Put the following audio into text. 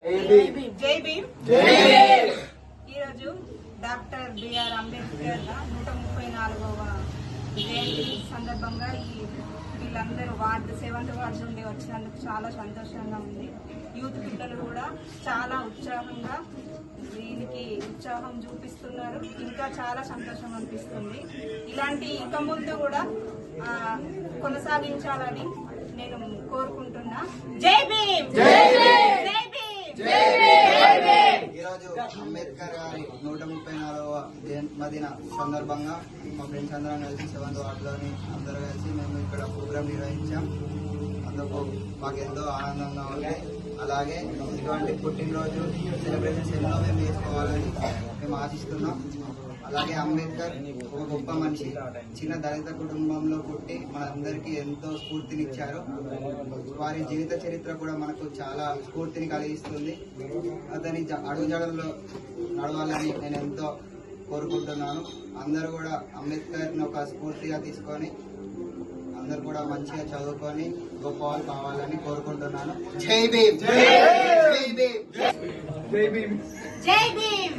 జై భీమ్. ఈరోజు doctor BR Ambedkar 134వ జయంతి సందర్భంగా వీళ్ళందరూ సెవెంత్ వార్డు నుండి వచ్చినందుకు చాలా సంతోషంగా ఉంది. యూత్ పిల్లలు కూడా చాలా ఉత్సాహంగా దీనికి ఉత్సాహం చూపిస్తున్నారు. ఇంకా చాలా సంతోషం అనిపిస్తుంది. ఇలాంటి ఇక ముందు కూడా కొనసాగించాలని నేను కోరుకుంటున్నా. జై భీమ్. ఈరోజు అంబేద్కర్ గారి 134వ జన్మదిన సందర్భంగా మా ఫ్రెండ్స్ అందరం కలిసి 7th వార్డులోని అందరూ కలిసి మేము ఇక్కడ ప్రోగ్రాం నిర్వహించాం. అందుకు మాకు ఎంతో ఆనందంగా ఉంది. అలాగే ఇటువంటి పుట్టినరోజు సెలబ్రేషన్స్ ఎన్నో మేము చేసుకోవాలని మేము ఆశిస్తున్నాం. అలాగే అంబేద్కర్ ఒక గొప్ప మనిషి, చిన్న దళిత కుటుంబంలో పుట్టి మనందరికీ ఎంతో స్ఫూర్తినిచ్చారు. వారి జీవిత చరిత్ర కూడా మనకు చాలా స్ఫూర్తిని కలిగిస్తుంది. అతని అడుగుజాడల్లో నడవాలని నేను ఎంతో కోరుకుంటున్నాను. అందరూ కూడా అంబేద్కర్ని ఒక స్ఫూర్తిగా తీసుకొని అందరు కూడా మంచిగా చదువుకొని గొప్ప వాళ్ళు కావాలని కోరుకుంటున్నాను. జై భీమ్. జై భీమ్. జై భీమ్.